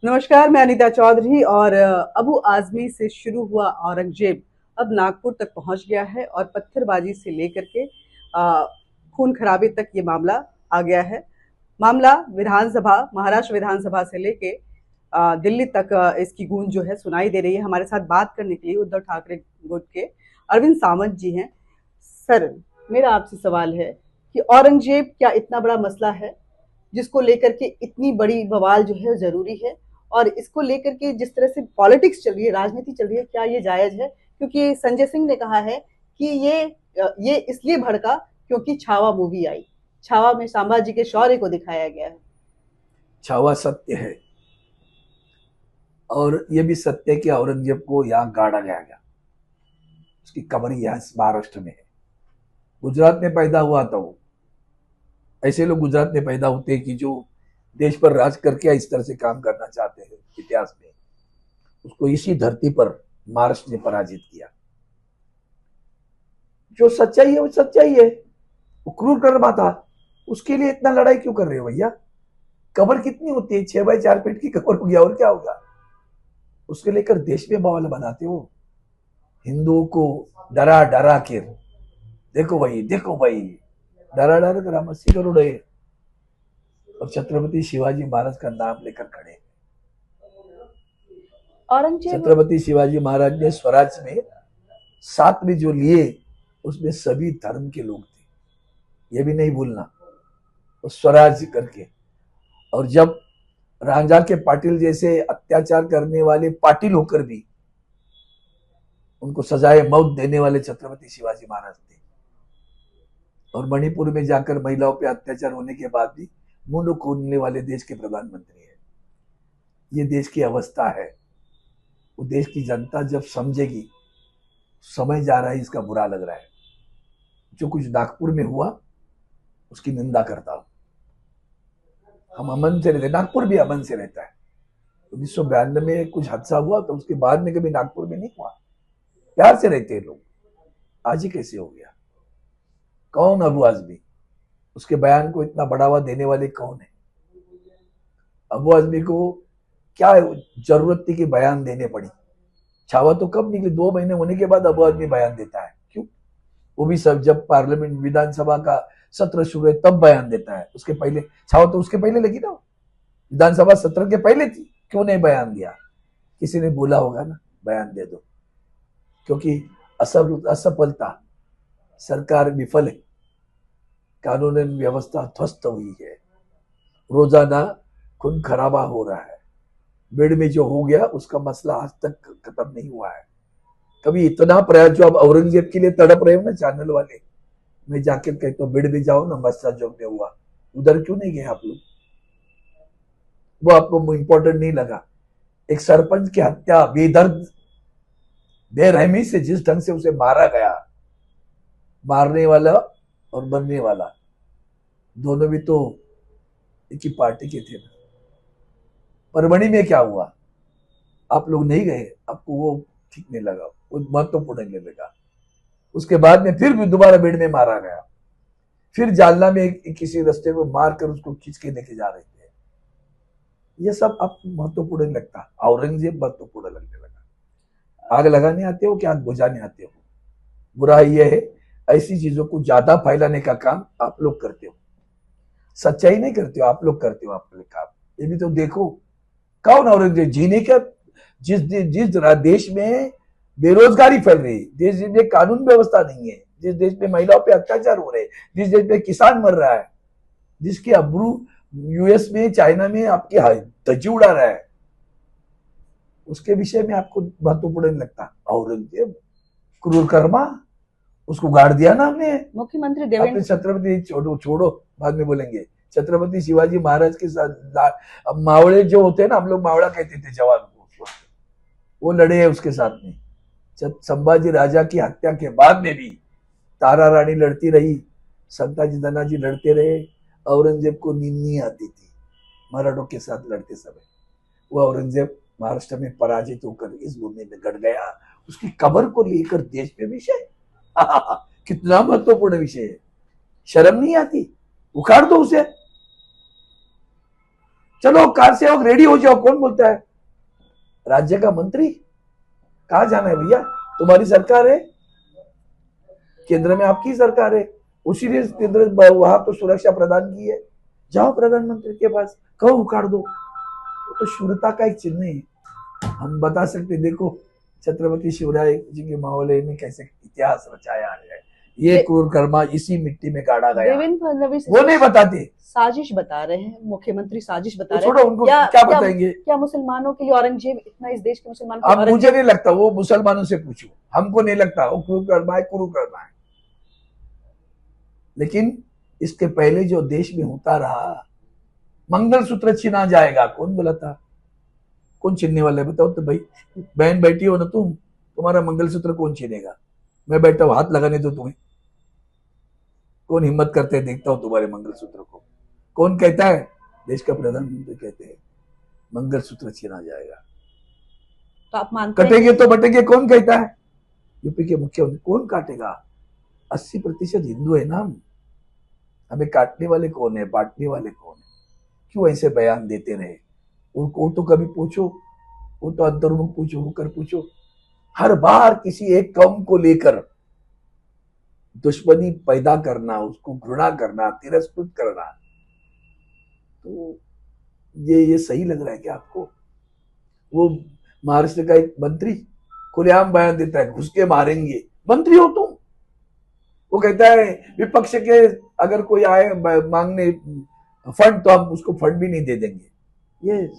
नमस्कार, मैं अनीता चौधरी और अबू आजमी से शुरू हुआ औरंगजेब अब नागपुर तक पहुंच गया है और पत्थरबाजी से लेकर के खून खराबे तक ये मामला आ गया है। मामला विधानसभा, महाराष्ट्र विधानसभा से लेके दिल्ली तक इसकी गूंज जो है सुनाई दे रही है। हमारे साथ बात करने के लिए उद्धव ठाकरे गुट के अरविंद सावंत जी हैं। सर, मेरा आपसे सवाल है कि औरंगजेब क्या इतना बड़ा मसला है जिसको लेकर के इतनी बड़ी बवाल जो है जरूरी है? और इसको लेकर के जिस तरह से पॉलिटिक्स चल रही है, राजनीति चल रही है, क्या ये जायज है? क्योंकि संजय सिंह ने कहा है कि ये इसलिए भड़का क्योंकि छावा मूवी आई। छावा में संभाजी के शौर्य को दिखाया गया है। छावा सत्य है और ये भी सत्य है कि औरंगजेब को यहाँ गाड़ा गया। उसकी कब्र यहाँ महाराष्ट्र में है। गुजरात में पैदा हुआ था वो। ऐसे लोग गुजरात में पैदा होते हैं कि जो देश पर राज करके इस तरह से काम करना चाहते हैं इतिहास में। उसको इसी धरती पर महाराष्ट्र ने पराजित किया। जो सच्चाई है वो सच्चाई है। वो क्रूर कर्मा था, उसके लिए इतना लड़ाई क्यों कर रहे हो भैया? कब्र कितनी होती है? 6 बाई 4 फीट की कब्र होगी, और क्या होगा? उसके लेकर देश में बवाल बनाते हो। हिंदुओं को डरा डरा के देखो भाई डरा डरा कर हम 80 करोड़ है और छत्रपति शिवाजी महाराज का नाम लेकर खड़े। औरंगजेब छत्रपति शिवाजी महाराज ने स्वराज में 7 में जो लिए उसमें सभी धर्म के लोग थे, ये भी नहीं भूलना। वो स्वराज करके, और जब रांझा के पाटिल जैसे अत्याचार करने वाले पाटिल होकर भी उनको सजाए मौत देने वाले छत्रपति शिवाजी महाराज थे। और मणिपुर में जाकर महिलाओं पे अत्याचार होने के बाद भी मुंह खोलने वाले देश के प्रधानमंत्री हैं। ये देश की अवस्था है। वो देश की जनता जब समझेगी, समय जा रहा है, इसका बुरा लग रहा है। जो कुछ नागपुर में हुआ उसकी निंदा करता हूं। हम अमन से रहते, नागपुर भी अमन से रहता है। 1992 में कुछ हादसा हुआ तो उसके बाद में कभी नागपुर में नहीं हुआ। प्यार से रहते हैं लोग। आज ही कैसे हो गया? कौन अबू आजमी? उसके बयान को इतना बढ़ावा देने वाले कौन है? अबू आजमी को क्या जरूरत थी कि बयान देने पड़ी? छावा तो कब निकली? 2 महीने होने के बाद अबू आजमी बयान देता है। क्यों? वो भी सब जब पार्लियामेंट विधानसभा का सत्र शुरू है तब बयान देता है। उसके पहले छावा तो उसके पहले लगी ना, विधानसभा सत्र के पहले थी। क्यों नहीं बयान दिया? किसी ने बोला होगा ना बयान दे दो, क्योंकि असफलता, सरकार विफल है, कानून व्यवस्था ध्वस्त हुई है, रोजाना खून खराबा हो रहा है। बेड में जो हो गया उसका मसला आज तक खत्म नहीं हुआ है। कभी इतना प्रयास जो अब औरंगजेब के लिए तड़प रहे हो ना चैनल वाले, मैं जाके कहता हूँ बेड में जाओ ना, मस्सा जो में हुआ उधर क्यों नहीं गए आप लोग? वो आपको इंपॉर्टेंट नहीं लगा? एक सरपंच की हत्या बेदर्द बेरहमी से जिस ढंग से उसे मारा गया, मारने वाला और मरने वाला दोनों भी तो एक ही पार्टी के थे ना। परभणी में क्या हुआ? आप लोग नहीं गए, आपको वो ठीक नहीं लगा, वो महत्वपूर्ण नहीं लगा। उसके बाद में फिर भी दोबारा बेड में मारा गया। फिर जालना में किसी रास्ते में मार कर उसको खींच के लेके जा रहे थे। ये सब आपको महत्वपूर्ण नहीं लगता? औरंगजेब महत्वपूर्ण लगने लगा। आग लगाने आते हो कि आग बुझाने आते हो? बुरा यह है, ऐसी चीजों को ज्यादा फैलाने का काम आप लोग करते हो। सच्चाई नहीं करते हो, आप लोग करते हो आप लोग काम। ये भी तो देखो, कौन औरंगजेब जीने का? जिस जिस देश में बेरोजगारी फैल रही है, जिस में कानून व्यवस्था नहीं है, जिस देश में महिलाओं पे अत्याचार हो रहे हैं, जिस देश में किसान मर रहा है, जिसके अब्रू यूएस में चाइना में आपकी धज्जी उड़ा रहा है, उसके विषय में आपको महत्वपूर्ण नहीं लगता? औरंगजेब क्रूर कर्मा, उसको गाड़ दिया ना हमने। मुख्यमंत्री आपने देवेंद्र छत्रपति छोड़ो बाद में बोलेंगे। छत्रपति शिवाजी महाराज के साथ मावड़े जो होते हैं ना, हम लोग मावड़ा कहते थे जवान को, वो लड़े हैं उसके साथ में। जब संभाजी राजा की हत्या के बाद में भी तारा रानी लड़ती रही, संताजी धनाजी लड़ते रहे। औरंगजेब को नींद नहीं आती थी मराठों के साथ लड़ते समय। वो औरंगजेब महाराष्ट्र में पराजित होकर इस भूमि में गड़ गया। उसकी कब्र को लेकर देश में विषय कितना महत्वपूर्ण विषय है। शर्म नहीं आती? उखाड़ दो उसे। चलो कार सेवक रेडी हो जाओ, कौन बोलता है? राज्य का मंत्री, कहां जाना है भैया? तुम्हारी सरकार है, केंद्र में आपकी सरकार है, उसी ने केंद्र वहां तो सुरक्षा प्रदान की है। जाओ प्रधानमंत्री के पास, कहो उखाड़ दो। तो शूरता का एक चिन्ह है। हम बता सकते, देखो छत्रपति शिवराय जी के माहौल में कैसे इतिहास रचाया है, ये क्रूर कर्मा इसी मिट्टी में गाड़ा गया। देवेंद्र फडणवीस वो नहीं बताते, साजिश बता रहे हैं, मुख्यमंत्री साजिश बता रहे हैं। छोड़ो उनको, क्या बताएंगे? क्या मुसलमानों के लिए औरंगजेब इतना, इस देश के मुसलमानों के? अब मुझे नहीं लगता, वो मुसलमानों से पूछो, हमको नहीं लगता वो क्रूर कर्मा है, क्रूर कर्मा है। लेकिन इसके पहले जो देश में होता रहा, मंगलसूत्र छीना जाएगा, कौन बोला था? कौन छीनने वाला है बताओ तो भाई? बहन बैठी हो ना तुम, तुम्हारा मंगलसूत्र कौन छीनेगा? मैं बैठा हूं, हाथ लगाने दो तुम्हें। कौन हिम्मत करते है? देखता हूं तुम्हारे मंगलसूत्र को। कौन कहता है? देश का प्रधानमंत्री कहते हैं मंगलसूत्र छीना जाएगा। तो आप मानते हैं कटेंगे तो बटेंगे, कौन कहता है? यूपी के मुख्यमंत्री। कौन काटेगा? 80% हिंदू है ना, हमें काटने वाले कौन है, बांटने वाले कौन है? क्यों ऐसे बयान देते रहे? वो तो कभी पूछो, वो तो अंतर्मुख पूछो, होकर पूछो। हर बार किसी एक कौम को लेकर दुश्मनी पैदा करना, उसको घृणा करना, तिरस्कृत करना, तो ये सही लग रहा है क्या आपको? वो महाराष्ट्र का एक मंत्री खुलेआम बयान देता है, घुस के मारेंगे। मंत्री हो तुम? वो कहता है विपक्ष के अगर कोई आए मांगने फंड तो हम उसको फंड भी नहीं दे देंगे। ये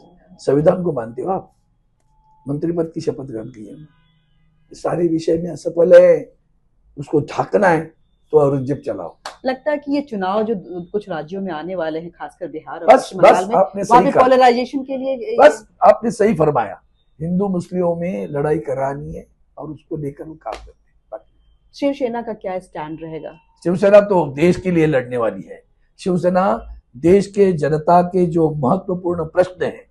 संविधान को मानते हो आप? मंत्री पद की शपथ ग्रहण की है, सारे विषय में असफल है, उसको ढाकना है तो औरंगजेब चलाओ। लगता है कि ये चुनाव जो कुछ राज्यों में आने वाले हैं, खासकर बिहार और बस आपने सही कहा, पोलराइजेशन के लिए, बस आपने सही फरमाया। हिंदू मुस्लिमों में लड़ाई करानी है और उसको लेकर वो काम करते हैं। शिवसेना का क्या स्टैंड रहेगा? शिवसेना तो देश के लिए लड़ने वाली है। शिवसेना देश के जनता के जो महत्वपूर्ण प्रश्न है,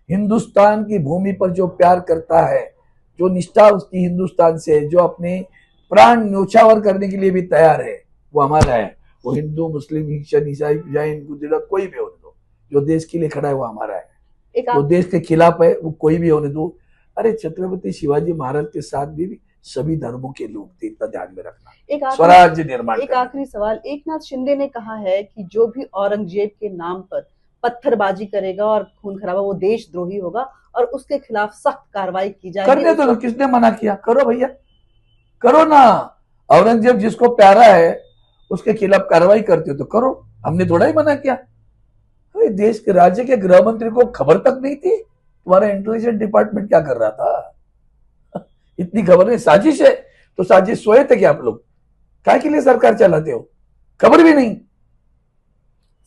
हिंदुस्तान की भूमि पर जो प्यार करता है, जो निष्ठा उसकी हिंदुस्तान से, जो अपने प्राण न्योछावर करने के लिए भी तैयार है, वो हमारा है। वो हिंदू, मुस्लिम, क्रिश्चियन, ईसाई, जैन, गुजरात, कोई भी होने दो, जो देश के लिए खड़ा है वो हमारा है। वो देश के खिलाफ है वो कोई भी होने दो। अरे छत्रपति शिवाजी महाराज के साथ भी सभी धर्मों के लोग थे, इतना ध्यान में रखना। स्वराज्य निर्माण। एक आखिरी सवाल, एकनाथ शिंदे ने कहा है कि जो भी औरंगजेब के नाम पर पत्थरबाजी करेगा और खून खराबा, वो देशद्रोही होगा और उसके खिलाफ सख्त कार्रवाई की जाएगी। करने तो किसने मना किया? करो भैया, करो ना। औरंगजेब जिसको प्यारा है उसके खिलाफ कार्रवाई करते हो तो करो, हमने थोड़ा ही मना किया। अरे देश के राज्य के गृह मंत्री को खबर तक नहीं थी? तुम्हारा इंटेलिजेंस डिपार्टमेंट क्या कर रहा था? इतनी खबर नहीं। साजिश है तो साजिश सोए थे क्या आप लोग? क्या के लिए सरकार चलाते हो? खबर भी नहीं।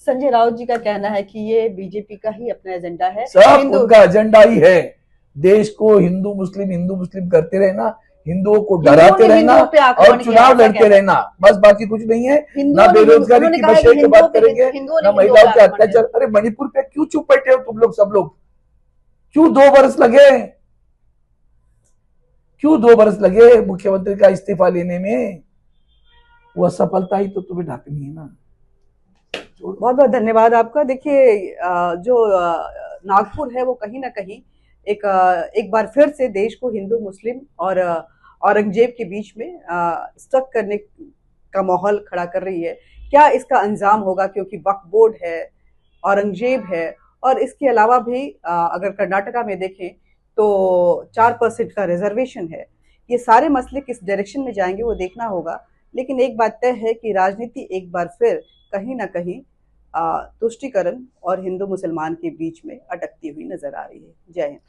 संजय राउत जी का कहना है कि ये बीजेपी का ही अपना एजेंडा है, सब उनका एजेंडा ही है। देश को हिंदू मुस्लिम करते रहना, हिंदुओं को डराते रहना और चुनाव लड़ते रहना, बस बाकी कुछ नहीं है। ना बेरोजगारी की विषय की बात करेंगे, ना महिलाओं के अत्याचार। अरे मणिपुर पे क्यों चुप बैठे हो तुम लोग? सब लोग क्यों 2 वर्ष लगे? क्यों 2 वर्ष लगे मुख्यमंत्री का इस्तीफा लेने में? वो असफलता ही तो तुम्हें ढकनी है ना। बहुत बहुत धन्यवाद आपका। देखिए जो नागपुर है वो कहीं ना कहीं एक बार फिर से देश को हिंदू मुस्लिम और औरंगजेब के बीच में स्टक करने का माहौल खड़ा कर रही है। क्या इसका अंजाम होगा? क्योंकि वक्फ बोर्ड है, औरंगजेब है, और इसके अलावा भी अगर कर्नाटका में देखें तो 4% का रिजर्वेशन है। ये सारे मसले किस डायरेक्शन में जाएंगे वो देखना होगा। लेकिन एक बात तय है कि राजनीति एक बार फिर कहीं ना कहीं तुष्टीकरण और हिंदू मुसलमान के बीच में अटकती हुई नजर आ रही है। जय हिंद।